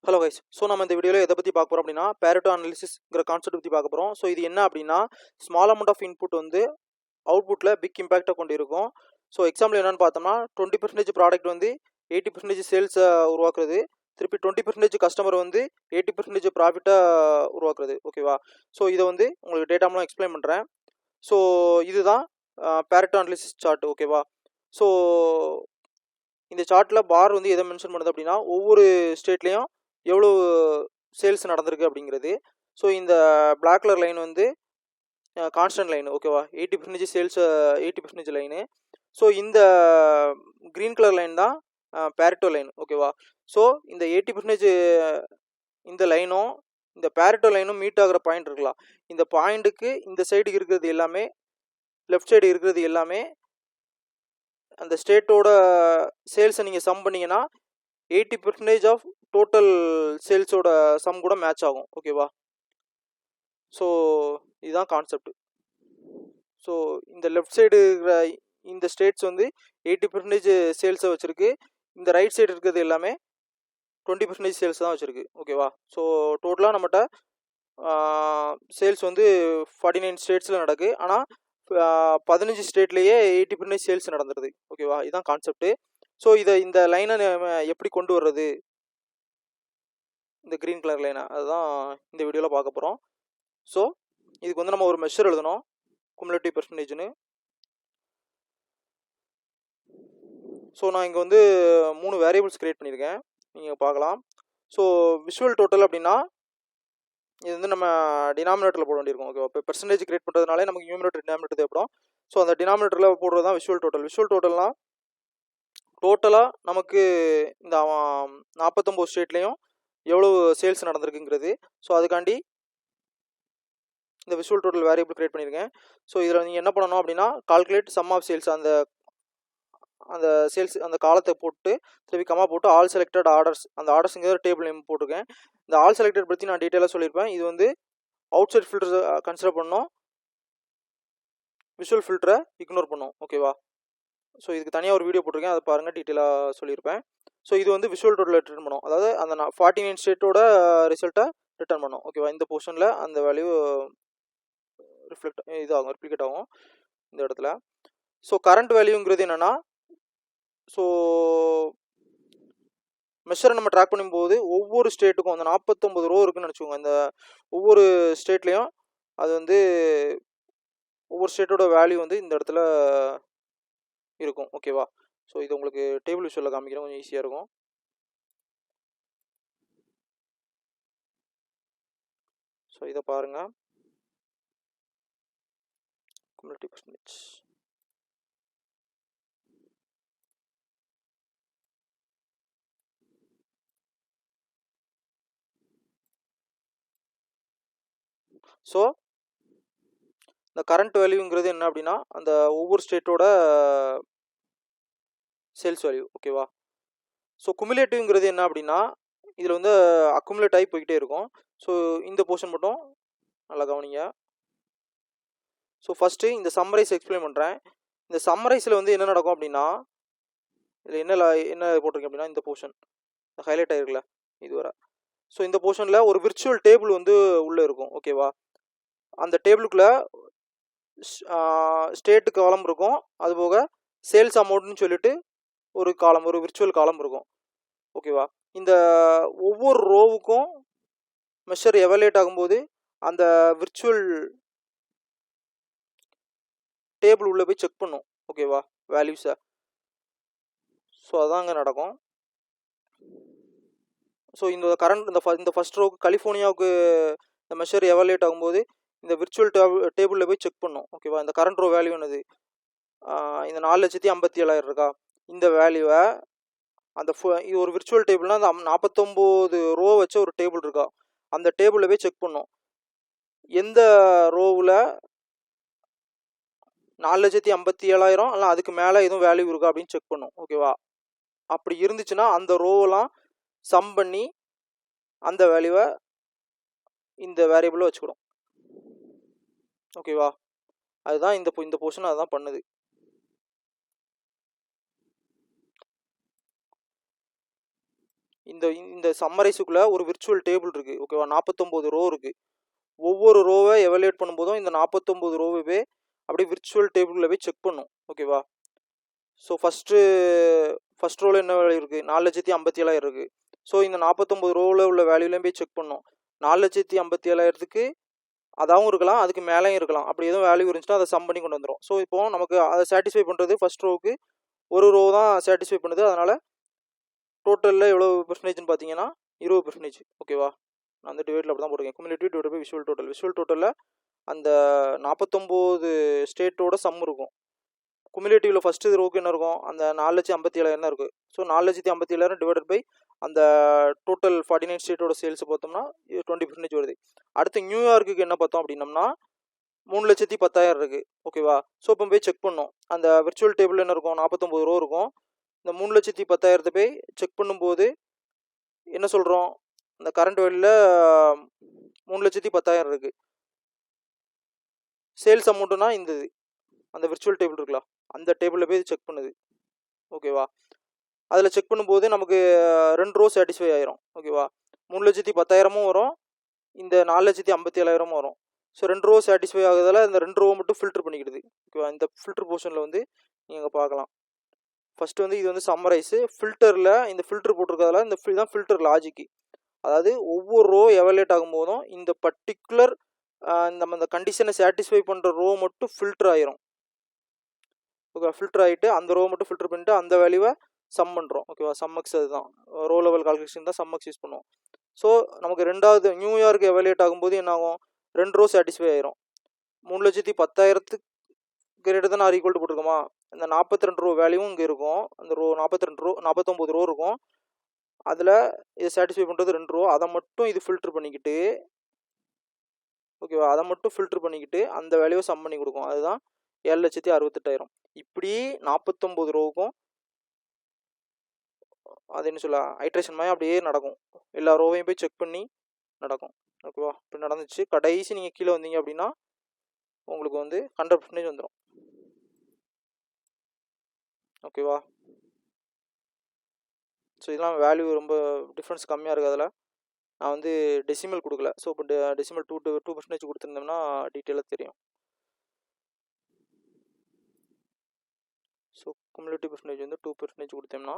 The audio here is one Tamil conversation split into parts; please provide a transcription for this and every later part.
Hello guys. ஸோ நம்ம இந்த வீடியோவில் எதை பற்றி பார்க்க போகிறோம் அப்படின்னா பேரட்டோ அனாலிசிஸ்ங்கிற கான்செப்ட் பற்றி பார்க்க போகிறோம். ஸோ இது என்ன அப்படின்னா ஸ்மால் அமௌண்ட் ஆஃப் இன்புட் வந்து அவுட்புட்டில் பிக் இம்பாக்டை கொண்டு இருக்கும். ஸோ எக்ஸாம்பிள் என்னென்னு பார்த்தோம்னா 20% ப்ராடக்ட் வந்து 80% சேல்ஸை உருவாக்குறது, திருப்பி 20% கஸ்டமர் வந்து 80% ப்ராஃபிட்டை உருவாக்குறது. ஓகேவா? ஸோ இதை வந்து உங்களுக்கு டேட்டா மூலம் எக்ஸ்பிளைன் பண்ணுறேன். ஸோ இதுதான் பேரட்டோ அனாலிசிஸ் சார்ட். ஓகேவா? ஸோ இந்த சார்ட்டில் பார் வந்து எதை மென்ஷன் பண்ணுது அப்படின்னா ஒவ்வொரு ஸ்டேட்லேயும் எவ்வளோ சேல்ஸ் நடந்திருக்கு அப்படிங்கிறது. ஸோ இந்த பிளாக் கலர் லைன் வந்து கான்ஸ்டன்ட் லைன். ஓகேவா? 80% சேல்ஸ் 80% லைனு. ஸோ இந்த க்ரீன் கலர் லைன் தான் பேரட்டோ லைன். ஓகேவா? ஸோ இந்த 80% இந்த லைனும் இந்த பேரட்டோ லைனும் மீட் ஆகிற பாயிண்ட் இருக்கலாம். இந்த பாயிண்ட்டுக்கு இந்த சைடுக்கு இருக்கிறது எல்லாமே, லெஃப்ட் சைடு இருக்கிறது எல்லாமே அந்த ஸ்டேட்டோட சேல்ஸை நீங்கள் சம் பண்ணிங்கன்னா 80% ஆஃப் டோட்டல் சேல்ஸோட சம் கூட மேட்ச் ஆகும். ஓகேவா? ஸோ இதுதான் கான்செப்ட். ஸோ இந்த லெஃப்ட் சைடு இருக்கிற இந்த ஸ்டேட்ஸ் வந்து 80% சேல்ஸை வச்சுருக்கு. இந்த ரைட் சைடு இருக்கிறது எல்லாமே 20% சேல்ஸ் தான் வச்சுருக்கு. ஓகேவா? ஸோ டோட்டலாக நம்மகிட்ட சேல்ஸ் வந்து 49 ஸ்டேட்ஸில் நடக்கு. ஆனால் 15 ஸ்டேட்லேயே 80% சேல்ஸ் நடந்துடுது. ஓகேவா? இதுதான் கான்செப்ட்டு. ஸோ இந்த லைனை எப்படி கொண்டு வர்றது, இந்த க்ரீன் கலர் லைனை, அதுதான் இந்த வீடியோவில் பார்க்க போகிறோம். ஸோ இதுக்கு வந்து நம்ம ஒரு மெஷர் எழுதணும், குமுலேட்டிவ் பெர்சன்டேஜ்னு. ஸோ நான் இங்கே வந்து 3 வேரியபிள்ஸ் க்ரியேட் பண்ணியிருக்கேன், நீங்கள் பார்க்கலாம். ஸோ விஷுவல் டோட்டல் அப்படின்னா இது வந்து நம்ம டினாமினேட்டரில் போட வேண்டியிருக்கும். ஓகேவா? இப்போ பெர்சன்டேஜ் க்ரியேட் பண்ணுறதுனாலே நமக்கு நியூமினேட்டர் டினாமினேட்டர் தேவைப்படும். ஸோ அந்த டினாமினேட்டரில் போடுறது தான் விஷுவல் டோட்டல். விஷுவல் டோட்டல்னால் டோட்டலாக நமக்கு இந்த 49 ஸ்டேட்லேயும் எவ்வளோ சேல்ஸ் நடந்திருக்குங்கிறது. ஸோ அதுக்காண்டி இந்த விஷுவல் டோட்டல் வேரியபிள் க்ரியேட் பண்ணியிருக்கேன். ஸோ இதில் நீங்கள் என்ன பண்ணணும் அப்படின்னா கால்குலேட் சம் ஆஃப் சேல்ஸ், அந்த சேல்ஸ் அந்த காலத்தை போட்டு திருப்பி கமா போட்டு ஆல் செலக்டட் ஆர்டர்ஸ், அந்த ஆர்டர்ஸுங்கிற டேபிள் நேம் போட்டிருக்கேன். இந்த ஆல் செலக்டட் பற்றி நான் டீட்டெயிலாக சொல்லியிருப்பேன். இது வந்து அவுட் சைட் ஃபில்டர் கன்சிடர் பண்ணோம், விஷுவல் ஃபில்டரை இக்னோர் பண்ணோம். ஓகேவா? ஸோ இதுக்கு தனியாக ஒரு வீடியோ போட்டிருக்கேன், அதை பாருங்கள், டீட்டெயிலாக சொல்லியிருப்பேன். ஸோ இது வந்து விஷுவல் டோட்டல் ரிட்டர்ன் பண்ணோம், அதாவது அந்த 49 ஸ்டேட்டோட ரிசல்ட்டை ரிட்டர்ன் பண்ணோம். ஓகேவா? இந்த போர்ஷனில் அந்த வேல்யூ ரிப்ளிகேட் ஆகும் இந்த இடத்துல. ஸோ கரண்ட் வேல்யூங்கிறது என்னென்னா, ஸோ மெஷரை நம்ம ட்ராக் பண்ணும்போது ஒவ்வொரு ஸ்டேட்டுக்கும் அந்த 49 ரோ இருக்குன்னு நினச்சிக்கோங்க. இந்த ஒவ்வொரு ஸ்டேட்லேயும் அது வந்து ஒவ்வொரு ஸ்டேட்டோட வேல்யூ வந்து இந்த இடத்துல இருக்கும். ஓகேவா? ஸோ இது உங்களுக்கு டேபிள் விஷுவலில் காமிக்கிறேன், கொஞ்சம் ஈஸியாக இருக்கும். ஸோ இதை பாருங்கள், குமுலேட்டிவ் பெர்சன்டேஜ். ஸோ இந்த கரண்ட் வேல்யூங்கிறது என்ன அப்படின்னா அந்த ஒவ்வொரு ஸ்டேட்டோட சேல்ஸ் வேல்யூ. ஓகேவா? ஸோ குமுலேட்டிவ்ங்கிறது என்ன அப்படின்னா இதில் வந்து அக்குமுலேட் ஆகி போய்கிட்டே இருக்கும். ஸோ இந்த போர்ஷன் மட்டும் நல்லா கவனிங்க. ஸோ ஃபஸ்ட்டு இந்த சம்மரைஸ் எக்ஸ்பிளைன் பண்ணுறேன். இந்த சம்மரைஸில் வந்து என்ன நடக்கும் அப்படின்னா இதில் என்ன போட்டிருக்கேன் அப்படின்னா இந்த போர்ஷன் ஹைலைட் ஆகிருக்குல்ல இதுவரை. ஸோ இந்த போர்ஷனில் ஒரு விர்ச்சுவல் டேபிள் வந்து உள்ளே இருக்கும். ஓகேவா? அந்த டேபிளுக்குள்ளே ஸ்டேட்டு காலம் இருக்கும், அதுபோக சேல்ஸ் அமௌண்ட்னு சொல்லிட்டு ஒரு காலம், ஒரு விர்ச்சுவல் காலம் இருக்கும். ஓகேவா? இந்த ஒவ்வொரு ரோவுக்கும் மெஷர் எவாலுவேட் ஆகும்போது அந்த விர்ச்சுவல் டேபிள் உள்ளே போய் செக் பண்ணும். ஓகேவா? வேல்யூஸை. ஸோ அதாங்க நடக்கும். ஸோ இந்த கரண்ட் இந்த ஃபர்ஸ்ட் ரோவுக்கு கலிஃபோர்னியாவுக்கு இந்த மெஷர் எவாலுவேட் ஆகும்போது இந்த விர்ச்சுவல் டேபிளில் போய் செக் பண்ணும். ஓகேவா? இந்த கரண்ட் ரோ வேல்யூ என்னது, இந்த 4,57,000 இருக்கா, இந்த வேல்யூவை அந்த இது ஒரு விர்ச்சுவல் டேபிள்னா அந்த 49 ரோ வச்ச ஒரு டேபிள் இருக்கா, அந்த டேபிளில் போய் செக் பண்ணும். எந்த ரோவில் 4,57,000 இல்லை அதுக்கு மேலே எதுவும் வேல்யூ இருக்கா அப்படின்னு செக் பண்ணும். ஓகேவா? அப்படி இருந்துச்சுன்னா அந்த ரோவெல்லாம் சம் பண்ணி அந்த வேல்யூவை இந்த வேரியபிளில் வச்சுக்கிடும். ஓகேவா? அதுதான் இந்த போர்ஷன் அதுதான் பண்ணுது. இந்த சம்மரைஸுக்குள்ளே ஒரு விர்ச்சுவல் டேபிள் இருக்குது ஓகேவா. 49 ரோ இருக்குது. ஒவ்வொரு ரோவை எவலுவேட் பண்ணும்போதும் இந்த 49 ரோவே அப்படியே விர்ச்சுவல் டேபிளில் போய் செக் பண்ணும் ஓகேவா. ஸோ ஃபஸ்ட் ரோவில் என்ன வேல்யூ இருக்குது, 4,57,000 இருக்குது. ஸோ இந்த 49 ரோவில் உள்ள வேல்யூலையும் போய் செக் பண்ணும். 4,57,000க்கு அதாகவும் இருக்கலாம், அதுக்கு மேலேயும் இருக்கலாம். அப்படி எதுவும் வேல்யூ இருந்துச்சுன்னா அதை சம் பண்ணி கொண்டு வந்துடும். ஸோ இப்போ நமக்கு அதை சாட்டிஸ்ஃபை பண்ணுறது ஃபஸ்ட் ரோவுக்கு ஒரு ரோ தான் சாட்டிஸ்ஃபை பண்ணுது. அதனால் டோட்டலில் எவ்வளோ பெர்சன்டேஜ்னு பார்த்தீங்கன்னா 20% ஓகேவா. நான் வந்து டிவைடில் அப்படி தான் போட்டிருக்கேன். குமுலேட்டிவ் டிவைட் பை விஷுவல் டோட்டலில் அந்த 49 ஸ்டேட்டோட சம் இருக்கும். குமுலேட்டிவ்ல ஃபஸ்ட்டு ரோவுக்கு என்ன இருக்கும், அந்த 4,57,000 தான் இருக்குது. ஸோ 4,57,000 டிவைடட் பை அந்த டோட்டல் 49 ஸ்டேட்டோட சேல்ஸ் பார்த்தோம்னா 20% வருது. அடுத்து நியூயார்க்குக்கு என்ன பார்த்தோம் அப்படின்னம்னா 3,10,000 இருக்குது ஓகேவா. ஸோ இப்போ போய் செக் பண்ணோம். அந்த விர்ச்சுவல் டேபிள் என்ன இருக்கும், 49 ரோ இருக்கும். இந்த 3,10,000 போய் செக் பண்ணும்போது என்ன சொல்கிறோம், இந்த கரண்ட் வேல்யூல 3,10,000 இருக்குது. சேல்ஸ் அமௌண்ட்டுனா இந்த அந்த விர்ச்சுவல் டேபிள் இருக்கலாம், அந்த டேபிளில் போய் செக் பண்ணுது ஓகேவா. அதில் செக் பண்ணும்போது நமக்கு 2 ரோ சாட்டிஸ்ஃபை ஆயிரும் ஓகேவா. 3,10,000 வரும், இந்த 4,57,000 வரும். ஸோ 2 ரோ சாட்டிஸ்ஃபை ஆகுறதால இந்த 2 ரோ மட்டும் ஃபில்டர் பண்ணிக்கிடுது ஓகேவா. இந்த ஃபில்டர் போர்ஷனில் வந்து நீங்கள் பார்க்கலாம். ஃபஸ்ட்டு வந்து இது வந்து சம்மரைஸு. ஃபில்டரில் இந்த ஃபில்டர் போட்டிருக்கிறதால இந்த தான் ஃபில்டர் லாஜிக்கு. அதாவது ஒவ்வொரு ரோ எவலேட் ஆகும்போதும் இந்த பர்டிகுலர் நம்ம இந்த கண்டிஷனை சாட்டிஸ்ஃபை பண்ணுற ரோ மட்டும் ஃபில்டர் ஆயிரும் ஓகே. ஃபில்டர் ஆகிட்டு அந்த ரோ மட்டும் ஃபில்டர் பண்ணிட்டு அந்த வேல்யூவை சம் பண்ணுறோம் ஓகேவா. சம்மக்ஸ் அதுதான் ரோ லெவல் கால்குலேஷன் தான் சம்மக்ஸ் யூஸ் பண்ணுவோம். ஸோ நமக்கு ரெண்டாவது நியூயார்க் எவலேட் ஆகும்போது என்ன ஆகும், 2 ரோ சாட்டிஸ்ஃபை ஆயிரும். 3,10,000 greater than R equal to போட்டிருக்கோமா, இந்த 42 ரோ வேல்யூவும் இங்கே இருக்கும். அந்த ரோ 49 ரோ இருக்கும். அதில் இதை சாட்டிஸ்ஃபை பண்ணுறது 2 ரோ, அதை மட்டும் இது ஃபில்டர் பண்ணிக்கிட்டு ஓகேவா, அதை மட்டும் ஃபில்டர் பண்ணிக்கிட்டு அந்த வேல்யூவை சம் பண்ணி கொடுக்கும். அதுதான் 7,68,000. இப்படி 49 ரோவுக்கும் அது என்ன சொல்ல ஐட்ரேஷன் மாதிரி அப்படியே நடக்கும். எல்லா ரோவையும் போய் செக் பண்ணி நடக்கும் ஓகேவா. இப்படி நடந்துச்சு. கடைசி நீங்கள் கீழே வந்தீங்க அப்படின்னா உங்களுக்கு வந்து 100% வந்துடும் ஓகேவா. ஸோ இதெல்லாம் வேல்யூ ரொம்ப டிஃப்ரென்ஸ் கம்மியாக இருக்குது. அதில் நான் வந்து டெசிமல் கொடுக்கல. ஸோ இப்போ டெசிமல் 2% கொடுத்துருந்தோம்னா டீட்டெயிலாக தெரியும். ஸோ குமுலேட்டிவ் பெர்சன்டேஜ் வந்து 2% கொடுத்தோம்னா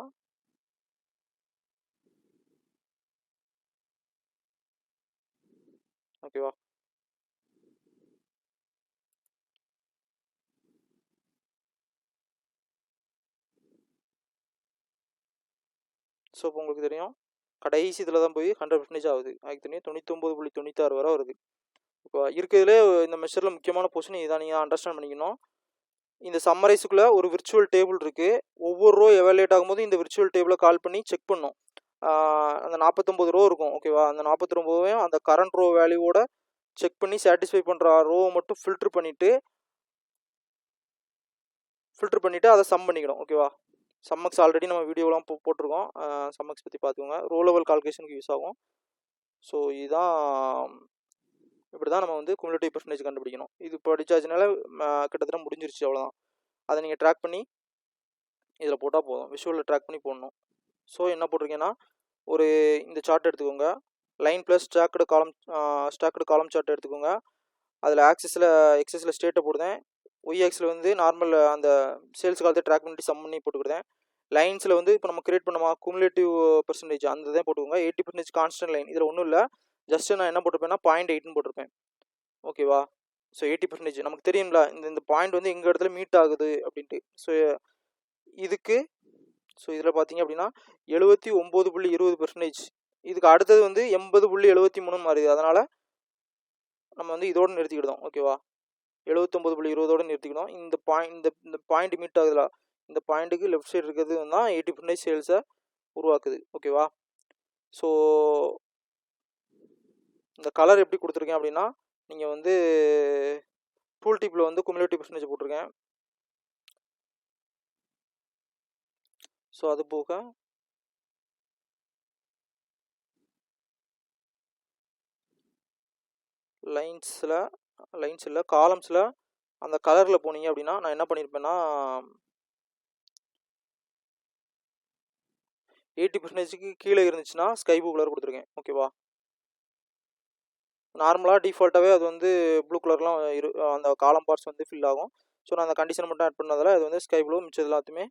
ஓகேவா. ஸோ இப்போ உங்களுக்கு தெரியும் கடைசி இதில் தான் போய் 100% ஆகுது. அதுக்கு தெரியும் 99.96 வரை வருது ஓகேவா. இருக்கிறதுலே இந்த மெஷரில் முக்கியமான போர்ஷன் இதான், நீங்கள் அண்டர்ஸ்டாண்ட் பண்ணிக்கணும். இந்த சம்மரைஸுக்குள்ளே ஒரு விர்ச்சுவல் டேபிள் இருக்குது. ஒவ்வொரு ரோ எவாலுவேட் ஆகும்போது இந்த விர்ச்சுவல் டேபிளை கால் பண்ணி செக் பண்ணும். அந்த 49 ரோ இருக்கும் ஓகேவா. அந்த 49 அந்த கரண்ட் ரோ வேல்யூவோட செக் பண்ணி சாட்டிஸ்ஃபை பண்ணுற ரோவை மட்டும் ஃபில்டர் பண்ணிவிட்டு அதை சம் பண்ணிக்கணும் ஓகேவா. சம்மக்ஸ் ஆல்ரெடி நம்ம வீடியோலாம் போட்டிருக்கோம். சம்மக்ஸ் பற்றி பார்த்துக்கோங்க. ரோ லெவல் கால்குலேஷனுக்கு யூஸ் ஆகும். ஸோ இதுதான் இப்படி தான் நம்ம வந்து குமுலேட்டிவ் பெர்சன்டேஜ் கண்டுபிடிக்கணும். இது படிச்சாச்சுனால கிட்டத்தட்ட முடிஞ்சிருச்சு, அவ்வளோதான். அதை நீங்கள் ட்ராக் பண்ணி இதில் போட்டால் போதும். விஷுவலில் ட்ராக் பண்ணி போடணும். ஸோ என்ன போட்டிருக்கேன்னா ஒரு இந்த சார்ட் எடுத்துக்கோங்க. லைன் ப்ளஸ் ஸ்டாக்டு காலம் சார்ட் எடுத்துக்கோங்க. அதில் எக்ஸஸில் ஸ்டேட்டை போடுதேன். ஒய் ஆக்ஸில் வந்து நார்மல் அந்த சேல்ஸ் காலத்தை ட்ராக் பண்ணிட்டு சம் பண்ணி போட்டுக்கிட்டேன். லைன்ஸில் வந்து இப்போ நம்ம கிரியேட் பண்ணோமா குமுலேட்டிவ் பெர்சன்டேஜ் அந்த தான் போட்டுக்கோங்க. 80% கான்ஸ்டன்ட் லைன். இதில் ஒன்றும் இல்லை, ஜஸ்ட் நான் என்ன போட்டிருப்பேன்னா 0.8ன்னு போட்டிருப்பேன் ஓகேவா. ஸோ 80% நமக்கு தெரியும்ல, இந்த பாயிண்ட் வந்து எங்கள் இடத்துல மீட் ஆகுது அப்படின்ட்டு. ஸோ இதுக்கு இதில் பார்த்தீங்க அப்படின்னா 79.20%. இதுக்கு அடுத்தது வந்து 80.73 மாறுது. அதனால் நம்ம வந்து இதோடு நிறுத்திக்கிட்டோம் ஓகேவா. 79.20 நிறுத்திக்கணும். இந்த பாயிண்ட் மீட் ஆகுதுல, இந்த பாயிண்ட்டுக்கு லெஃப்ட் சைடு இருக்கிறது தான் 80% சேல்ஸை உருவாக்குது ஓகேவா. ஸோ இந்த கலர் எப்படி கொடுத்துருக்கேன் அப்படின்னா, நீங்கள் வந்து டூல் டிப்பில் வந்து குமுலேட்டிவ் பெர்சன்டேஜ் போட்டிருக்கேன். ஸோ அது போக லைன்ஸில் காலம்ஸில் அந்த கலரில் போனீங்க அப்படின்னா நான் என்ன பண்ணியிருப்பேன்னா 80%க்கு கீழே இருந்துச்சுன்னா ஸ்கை ப்ளூ கலர் கொடுத்துருக்கேன். ஓகேவா? நார்மலாக டிஃபால்ட்டாகவே அது வந்து ப்ளூ கலர்லாம் அந்த காலம் பார்ட்ஸ் வந்து ஃபில் ஆகும். ஸோ நான் அந்த கண்டிஷன் மட்டும் ஆட் பண்ணதால் அது வந்து ஸ்கை ப்ளூ, மிச்சது எல்லாத்தையுமே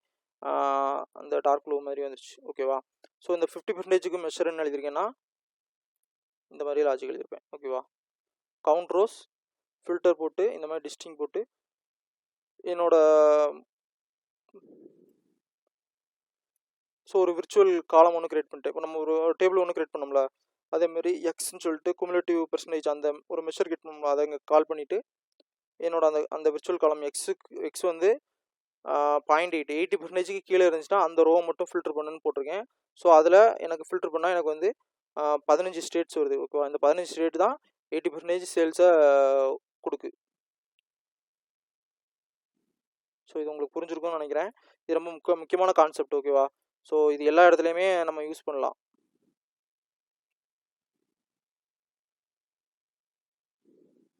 அந்த டார்க் ப்ளூ மாதிரி வந்துருச்சு. ஓகேவா? ஸோ இந்த 50%க்கு மெஷர் என்ன எழுதியிருக்கேன்னா இந்த மாதிரி லாஜிக் எழுதியிருப்பேன். ஓகேவா? கவுண்ட் ரோஸ், ஃபில்டர் போட்டு இந்த மாதிரி டிஸ்டிங் போட்டு என்னோட ஸோ ஒரு விர்ச்சுவல் காலம் ஒன்று கிரியேட் பண்ணிட்டேன். இப்போ நம்ம ஒரு டேபிள் ஒன்று கிரியேட் பண்ணோம்ல, அதேமாரி எக்ஸ்ன்னு சொல்லிட்டு குமுலேட்டிவ் பெர்சன்டேஜ் அந்த ஒரு மெஷர் கிரியேட் பண்ணோம்ல, அதை இங்கே கால் பண்ணிவிட்டு என்னோட அந்த அந்த விர்ச்சுவல் காலம் எக்ஸ் வந்து 0.8 80%க்கு கீழே இருந்துச்சுன்னா அந்த ரோ மட்டும் ஃபில்டர் பண்ணுன்னு போட்டிருக்கேன். ஸோ அதில் எனக்கு ஃபில்டர் பண்ணால் எனக்கு வந்து 15 ஸ்டேட்ஸ் வருது. ஓகேவா? இந்த 15 ஸ்டேட் தான் 80% சேல்ஸை கொடுக்கு. ஸோ இது உங்களுக்கு புரிஞ்சிருக்கும்னு நினைக்கிறேன். இது ரொம்ப முக்கியமான கான்செப்ட். ஓகேவா? ஸோ இது எல்லா இடத்துலையுமே நம்ம யூஸ் பண்ணலாம்.